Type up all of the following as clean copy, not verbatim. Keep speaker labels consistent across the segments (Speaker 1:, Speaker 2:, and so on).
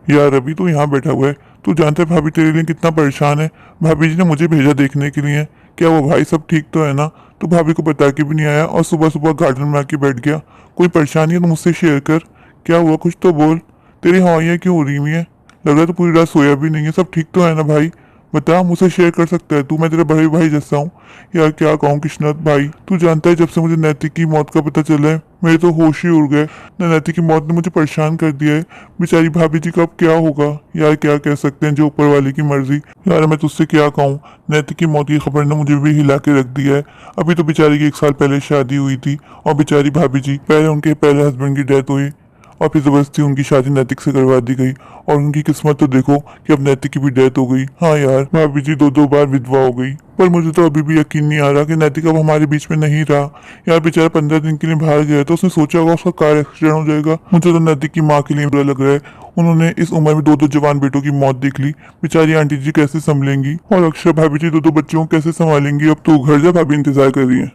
Speaker 1: यार अभी तो यहाँ बैठा हुआ है। तू जानता है भाभी तेरे लिए कितना परेशान है। भाभी जी ने मुझे भेजा देखने के लिए। क्या वो भाई सब ठीक तो है ना? तू भाभी को बता के भी नहीं आया और सुबह सुबह गार्डन में आके बैठ गया। कोई परेशानी है तो मुझसे शेयर कर। क्या हुआ, कुछ तो बोल। तेरी हवाइयाँ क्यों हो रही हुई है? लग रहा है तो पूरी रात सोया भी नहीं है। सब ठीक तो है ना भाई? बता, मुझसे शेयर कर सकता है तू। मैं तेरा बड़े भाई जैसा हूँ। यार क्या कहूँ किशनत भाई, तू जानता है जब से मुझे नैतिक की मौत का पता चला है मेरे तो होश ही उड़ गए। नैतिक की मौत ने मुझे परेशान कर दिया है। बेचारी भाभी जी का अब क्या होगा? यार क्या कह सकते हैं, जो ऊपर वाले की मर्जी। यार मैं तुझसे क्या कहूँ, नैतिक की मौत की खबर ने मुझे भी हिला के रख दिया है। अभी तो बेचारी की 1 साल पहले शादी हुई थी और बेचारी भाभी जी पहले उनके पहले हस्बैंड की डेथ हुई और फिर जबरदस्ती उनकी शादी नैतिक से करवा दी गई। और उनकी किस्मत तो देखो कि अब नैतिक की भी डेथ हो गई। हाँ यार, भाभी जी 2-2 बार विधवा हो गई। पर मुझे तो अभी भी यकीन नहीं आ रहा कि नैतिक अब हमारे बीच में नहीं रहा। यार बेचारा 15 दिन के लिए बाहर गया तो उसने सोचा होगा उसका कार एक्सीडेंट हो जाएगा। मुझे तो नैतिक की माँ के लिए बुरा लग रहा है। उन्होंने इस उम्र में 2-2 जवान बेटों की मौत देख ली। बेचारी आंटी जी कैसे संभलेंगी और अक्षर भाभी जी 2-2 बच्चों को कैसे संभालेंगी? अब तो घर जा, भाभी इंतजार कर रही है।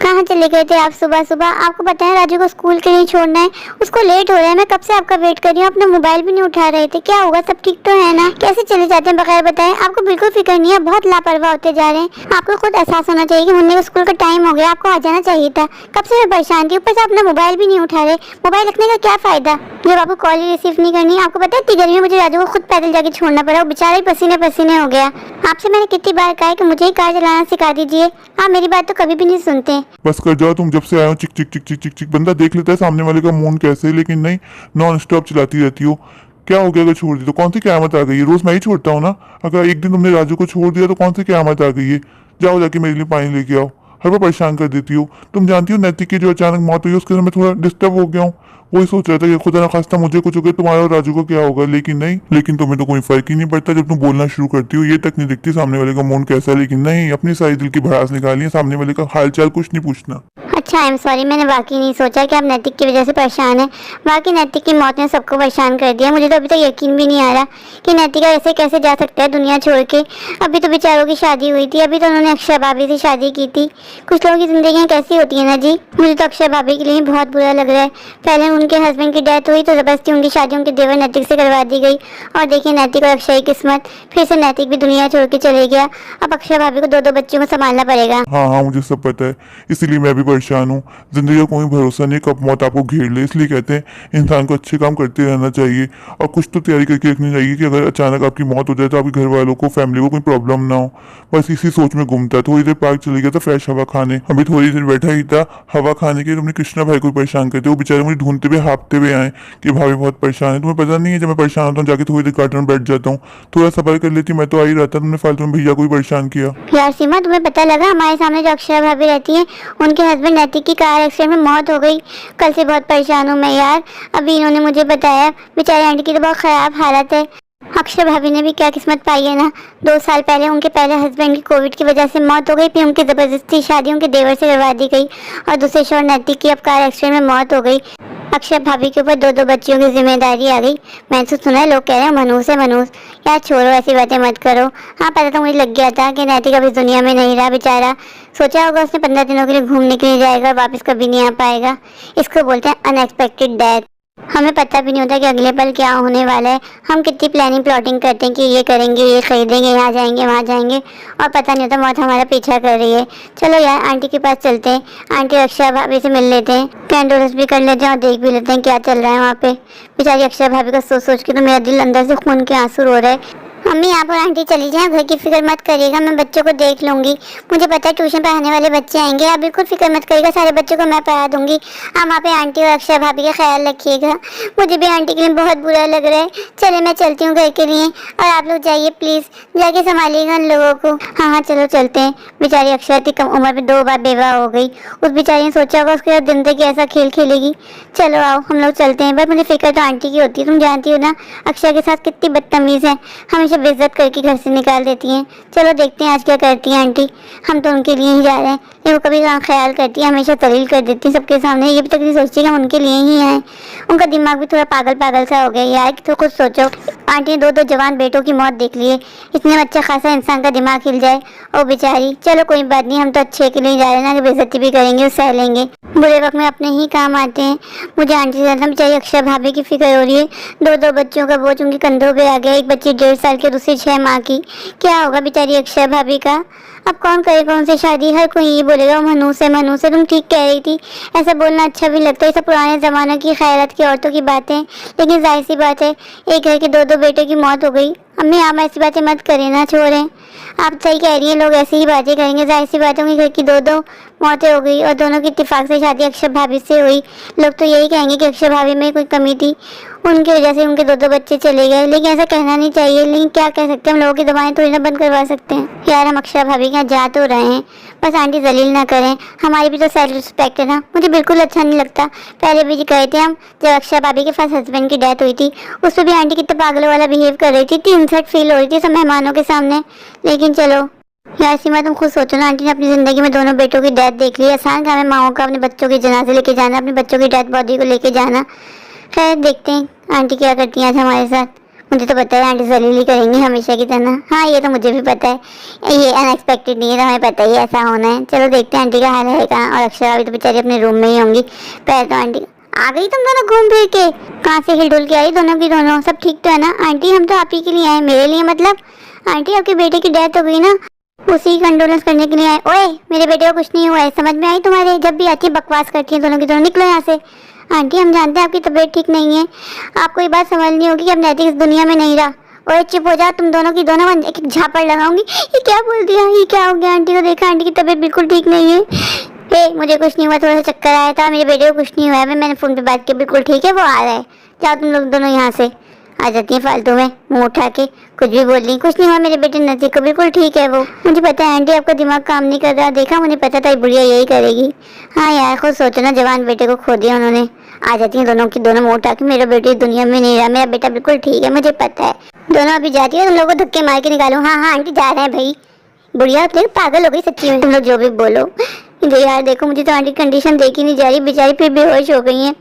Speaker 2: कहाँ चले गए थे आप सुबह सुबह? आपको पता है राजू को स्कूल के लिए छोड़ना है, उसको लेट हो रहा है। मैं कब से आपका वेट कर रही हूँ, अपना मोबाइल भी नहीं उठा रहे थे। क्या होगा, सब ठीक तो है ना? कैसे चले जाते हैं बगैर बताए? आपको बिल्कुल फिक्र नहीं है, बहुत लापरवाह होते जा रहे हैं। आपको खुद एहसास होना चाहिए कि मुन्ने को स्कूल का टाइम हो गया, आपको आ जाना चाहिए था। कब से मैं परेशान थी, ऊपर से अपना मोबाइल भी नहीं उठा रहे। मोबाइल रखने का क्या फायदा जब आपको कॉल ही रिसीव नहीं करनी? आपको पता है इतनी गर्मी में मुझे राजू को खुद पैदल जाके छोड़ना पड़ा, वो बेचारा ही पसीने पसीने हो गया। आपसे मैंने कितनी बार कहा है कि मुझे ही कार चलाना सिखा दीजिए, आप मेरी बात तो कभी भी नहीं सुनते।
Speaker 1: बस कर जाओ, तुम जब से आए हो चिक चिक चिक चिक चिक चिक। बंदा देख लेता है सामने वाले का मूड कैसे है, लेकिन नहीं, नॉन स्टॉप चलाती रहती हो। क्या हो गया अगर छोड़ दी तो? कौन सी क़यामत आ गई है? रोज मैं ही छोड़ता हूँ ना। अगर एक दिन तुमने राजू को छोड़ दिया तो कौन सी क़यामत आ गई है? जाओ जाके मेरे लिए पानी लेके आओ। हर बार परेशान कर देती हो। तुम जानती हो नैतिक की जो अचानक मौत हुई उसके मैं थोड़ा डिस्टर्ब हो गया हूँ। वही सोच रहा था कि खुदा ना खास्ता मुझे कुछ हो गया, तुम्हारा और राजू को क्या होगा। लेकिन नहीं, लेकिन तुम्हें तो कोई फर्क ही नहीं पड़ता। जब तुम बोलना शुरू करती हो ये तक नहीं दिखती सामने वाले का मूड कैसा है। लेकिन नहीं, अपनी सारी दिल की भड़ास निकाली है, सामने वाले का हाल चाल कुछ नहीं पूछना।
Speaker 2: अच्छा, आई एम सॉरी, मैंने वाकई नहीं सोचा कि आप नैतिक की वजह से परेशान हैं। वाकई नैतिक की मौत ने सबको परेशान कर दिया। मुझे तो अभी तक यकीन भी नहीं आ रहा कि नैतिका ऐसे कैसे जा सकता है दुनिया छोड़ के। अभी तो बेचारों की शादी हुई थी, अभी तो उन्होंने अक्षय भाभी से शादी की थी। कुछ लोगों की जिंदगियाँ कैसी होती है ना जी। मुझे तो अक्षय भाभी के लिए बहुत बुरा लग रहा है। पहले उनके हस्बैंड की डेथ हुई तो जबरदस्ती उनकी शादी उनके देवर नैतिक से करवा दी गई। और देखिए नैतिक और अक्षय की किस्मत, फिर से नैतिक भी दुनिया छोड़ के चले गया। अब अक्षय भाभी को 2-2 बच्चों को संभालना पड़ेगा।
Speaker 1: हाँ हाँ, मुझे सब पता है, इसीलिए मैं भी परेशान हूँ। जिंदगी का कोई भरोसा नहीं, कब मौत आपको घेर ले। इसलिए कहते हैं इंसान को अच्छे काम करते रहना चाहिए और कुछ तो तैयारी करके रखनी चाहिए कि अगर अचानक आपकी मौत हो जाए तो आपके घर वालों को, फैमिली को कोई प्रॉब्लम ना हो। बस इसी सोच में घूमता है। थोड़ी देर पार्क चले गया था फ्रेश हवा खाने, अभी थोड़ी देर बैठा ही था हवा खाने के। तुमने कृष्णा भाई को परेशान करते, वो बेचारे मुझे ढूंढते हुए हाँपते हुए आए कि भाभी बहुत परेशान है। तुम्हें पता नहीं है, जब मैं परेशान होता हूँ जाके थोड़ी देर गार्डन में बैठ जाता हूँ, थोड़ा सफर कर लेती। मैं तो आ ही रहता, तुमने फालतू में भैया को भी परेशान किया।
Speaker 2: यार सीमा, तुम्हें पता लगा हमारे सामने जो अक्षय भाभी रहती है उनके हस्बैंड नैतिक की कार एक्सीडेंट में मौत हो गई। कल से बहुत परेशान हूँ मैं यार। अभी इन्होंने मुझे बताया, बेचारी आंटी की तो बहुत खराब हालत है। अक्षय भाभी ने भी क्या किस्मत पाई है ना। 2 साल पहले उनके पहले हस्बैंड की कोविड की वजह से मौत हो गई, फिर उनकी जबरदस्ती शादी उनके देवर से करवा दी गई और दूसरे शोर नैतिक की अब कार एक्सीडेंट में मौत हो गई। अक्षय भाभी के ऊपर 2-2 बच्चियों की जिम्मेदारी आ गई। मैंने तो सुना है लोग कह रहे हैं मनहूस है मनहूस। यार छोड़ो, ऐसी बातें मत करो। हाँ, पता तो मुझे लग गया था कि नैतिक अब इस दुनिया में नहीं रहा। बेचारा सोचा होगा उसने 15 दिनों के लिए घूमने के लिए जाएगा, वापस कभी नहीं आ पाएगा। इसको बोलते हैं अनएक्सपेक्टेड डेथ। हमें पता भी नहीं होता कि अगले पल क्या होने वाला है। हम कितनी प्लानिंग प्लॉटिंग करते हैं कि ये करेंगे, ये खरीदेंगे, यहाँ जाएंगे, वहाँ जाएंगे, और पता नहीं होता मौत हमारा पीछा कर रही है। चलो यार आंटी के पास चलते हैं, आंटी अक्षय भाभी से मिल लेते हैं, कैंडोरस भी कर लेते हैं और देख भी लेते हैं क्या चल रहा है वहाँ पे। बेचारी अक्षय भाभी का सोच सोच के तो मेरा दिल अंदर से खून के आंसू रो रहा है। मम्मी आप और आंटी चली जाएं, घर की फिक्र मत करिएगा, मैं बच्चों को देख लूंगी। मुझे पता है ट्यूशन पढ़ाने वाले बच्चे आएंगे, आप बिल्कुल फिक्र मत करिएगा, सारे बच्चों को मैं पढ़ा दूंगी। आप वहाँ पे आंटी और अक्षय भाभी का ख्याल रखिएगा। मुझे भी आंटी के लिए बहुत बुरा लग रहा है। चले मैं चलती हूँ घर के लिए, और आप लोग जाइए प्लीज़, जाके संभालिएगा उन लोगों को। हाँ हाँ चलो चलते हैं। बेचारी अक्षय इतनी कम उम्र में 2 बार बेवा हो गई। उस बेचारी ने सोचा होगा उसके साथ जिंदगी ऐसा खेल खेलेगी। चलो आओ हम लोग चलते हैं। बस मुझे फिक्र तो आंटी की होती है, तुम जानती हो ना अक्षय के साथ कितनी बदतमीज़ है, हमेशा बेइज्जत करके घर से निकाल देती हैं। चलो देखते हैं आज क्या करती हैं आंटी। हम तो उनके लिए ही जा रहे हैं, लेकिन वो कभी ख्याल करती है, हमेशा तलील कर देती है सबके सामने। ये भी तक नहीं सोचती कि हम उनके लिए ही आए। उनका दिमाग भी थोड़ा पागल पागल सा हो गया यार। तो कुछ सोचो, आंटी ने 2 जवान बेटों की मौत देख ली है, इतने अच्छा खासा इंसान का दिमाग हिल जाए। ओ बेचारी, चलो कोई बात नहीं, हम तो अच्छे के लिए जा रहे हैं ना, कि बेइज्जती भी करेंगे और सह लेंगे। बुरे वक्त में अपने ही काम आते हैं। मुझे आंटी से ज़्यादा बेचारी अक्षय भाभी की फिक्र हो रही है। 2 बच्चों का बोझ उनके कंधों पे आ गया, एक बच्ची 1.5 साल की, दूसरी 6 माह की। क्या होगा बेचारी अक्षय भाभी का? अब कौन करेगा उनसे शादी? हर कोई ये बोलेगा मनूस है मनूस है। तुम ठीक कह रही थी, ऐसा बोलना अच्छा भी लगता है, सब पुराने ज़माने की खैरत की औरतों की बातें। लेकिन जाहिर सी बात है, एक घर के 2 बेटे की मौत हो गई। अम्मी आप ऐसी बातें मत करें ना, छोड़ें। आप सही कह रही हैं, लोग ऐसी ही बातें करेंगे। जाहिर सी बात है, उनके घर की 2 मौतें हो गई और दोनों की इत्तेफाक से शादी अक्षय भाभी से हुई। लोग तो यही कहेंगे कि अक्षय भाभी में कोई कमी थी, उनकी वजह से उनके 2 बच्चे चले गए। लेकिन ऐसा कहना नहीं चाहिए, लेकिन क्या कह सकते हैं, हम लोगों की दवाएं थोड़ी ना बंद करवा सकते हैं यार। हम अक्षय भाभी के यहाँ जा तो रहे हैं, बस आंटी जलील ना करें, हमारी भी तो सेल्फ रिस्पेक्ट है ना। मुझे बिल्कुल अच्छा नहीं लगता। पहले भी कहे थे हम, जब अक्षय भाभी के पास हस्बैंड की डेथ हुई थी, उस पर भी आंटी कितना पागलों वाला बिहेव कर रही थी, इतनी इंसल्ट फील हो रही थी सब मेहमानों के सामने। लेकिन चलो यार सीमा, तुम खुद सोचो ना, आंटी ने अपनी ज़िंदगी में 2 बेटों की डेथ देख ली। आसान काम है माओ का अपने बच्चों के जनाजे लेके जाना, अपने बच्चों की डेथ बॉडी को लेके जाना। खैर देखते हैं आंटी क्या करती हैं आज हमारे साथ। मुझे तो पता है आंटी जलीली करेंगी हमेशा की तरह। हाँ ये तो मुझे भी पता है, ये अनएक्सपेक्टेड नहीं है, तो हमें पता ही ऐसा होना है। चलो देखते हैं आंटी का हाल है कहाँ। और अक्षरा भी तो बेचारी अपने रूम में ही होंगी। पहले तो आंटी आ गई, तुम दोनों घूम फिर के कहाँ से हिल डुल के आई दोनों की दोनों? सब ठीक तो है ना आंटी? हम तो आप ही के लिए आए। मेरे लिए मतलब? आंटी आपके बेटे की डेथ हो गई ना, उसी कंडोलेंस करने के लिए आए। ओए मेरे बेटे को कुछ नहीं हुआ है, समझ में आई तुम्हारे? जब भी आती है बकवास करती है दोनों की दोनों। निकलो यहाँ से। आंटी हम जानते हैं आपकी तबीयत ठीक नहीं है, आपको ये बात समझनी होगी कि अब नैतिक इस दुनिया में नहीं रहा। ओए चुप हो जा, तुम दोनों की दोनों। मैं एक झापड़ लगाऊंगी। ये क्या बोल दिया? ये क्या हो गया? आंटी को देखा, आंटी की तबीयत बिल्कुल ठीक नहीं है। मुझे कुछ नहीं हुआ, थोड़ा सा चक्कर आया था, मेरे बेटे को कुछ नहीं हुआ है। मैंने फ़ोन पे बात की, बिल्कुल ठीक है, वो आ रहा है। जाओ तुम लोग दोनों यहाँ से। आ जाती है फालतू में मुंह उठा के, कुछ भी बोल रही। कुछ नहीं हुआ मेरे बेटे नज़दीक को, बिल्कुल ठीक है वो। मुझे पता है आंटी आपका दिमाग काम नहीं कर रहा, देखा मुझे पता था बुढ़िया यही करेगी। हाँ यार खुद सोचो ना, जवान बेटे को खो दिया उन्होंने। आ जाती हैं दोनों की दोनों मुंह उठा के, मेरा बेटे दुनिया में नहीं रहा, मेरा बेटा बिल्कुल ठीक है, मुझे पता है। दोनों अभी जाती है, तुम लोगों को धक्के मार के निकालूं? हाँ हाँ आंटी जा रहे हैं भाई। बुढ़िया पागल हो गई सच्ची में, तुम लोग जो भी बोलो। यार देखो मुझे तो आंटी कंडीशन देखी नहीं जा रही, बेचारी फिर बेहोश हो गई हैं।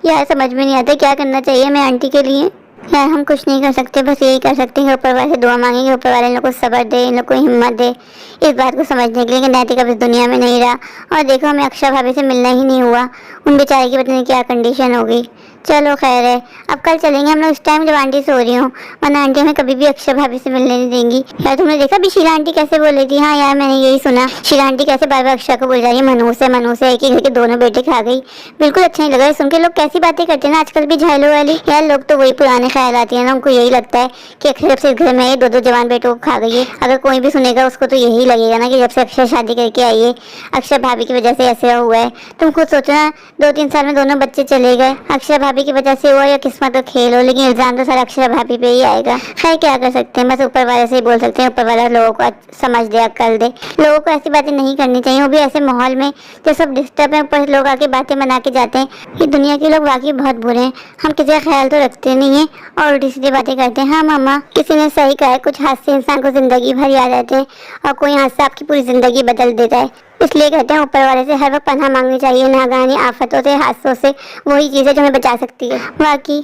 Speaker 2: यार समझ में नहीं आता क्या करना चाहिए मैं आंटी के लिए। यार हम कुछ नहीं कर सकते, बस यही कर सकते हैं ऊपर वाले से दुआ मांगेंगे, ऊपर वाले इन लोग को सब्र दे, इन लोग को हिम्मत दे इस बात को समझने के लिए कि नैतिक अब इस दुनिया में नहीं रहा। और देखो हमें अक्षय भाभी से मिलना ही नहीं हुआ, उन बेचारे की पता नहीं क्या कंडीशन होगी। चलो खैर है, अब कल चलेंगे हम लोग इस टाइम जब आंटी सो रही हूँ, वरना आंटी हमें कभी भी अक्षय भाभी से मिलने नहीं देंगी। यार तुमने देखा अभी शीला आंटी कैसे बोल रही थी? हाँ यार मैंने यही सुना, शीला आंटी कैसे बार बार अक्षय को बोल रही है मनूस है मनूस है, एक ही घर के 2 बेटे खा गई। बिल्कुल अच्छा नहीं लगा सुन के। लोग कैसी बातें करते हैं ना आजकल भी झाइलों वाली। यार लोग तो वही पुराने ख्याल आती है ना, उनको यही लगता है कि अक्षय जब से घर में 2 जवान बेटों को खा गई है। अगर कोई भी सुनेगा उसको तो यही लगेगा ना कि जब से अक्षय शादी करके आई है अक्षय भाभी की वजह से ऐसे हुआ है। तुम खुद सोचो ना, 2-3 साल में दोनों बच्चे चले गए, अक्षय भाभी की वजह से हुआ या किस्मत का खेल हो, लेकिन इल्जाम तो सारा अक्षय भाभी पे ही आएगा। खैर क्या कर सकते हैं, बस ऊपर वाले से ही बोल सकते हैं, ऊपर वाला लोगों को समझ दे, अक्ल दे। लोगों को ऐसी बातें नहीं करनी चाहिए, वो भी ऐसे माहौल में जो सब डिस्टर्ब है, ऊपर लोग आके बातें बना के जाते हैं। ये दुनिया के लोग वाकई बहुत बुरे हैं, हम किसी का ख्याल तो रखते नहीं है और उल्टी सीधी बातें करते हैं। हाँ मामा किसी ने सही कहा है, कुछ हाथ से इंसान को जिंदगी भर याद रहते हैं और कोई हाथ से आपकी पूरी जिंदगी बदल देता है। इसलिए कहते हैं ऊपर वाले से हर वक्त पनाह मांगनी चाहिए, नागानी आफतों से, हादसों से। वही चीज़ है जो हमें बचा सकती है। बाकी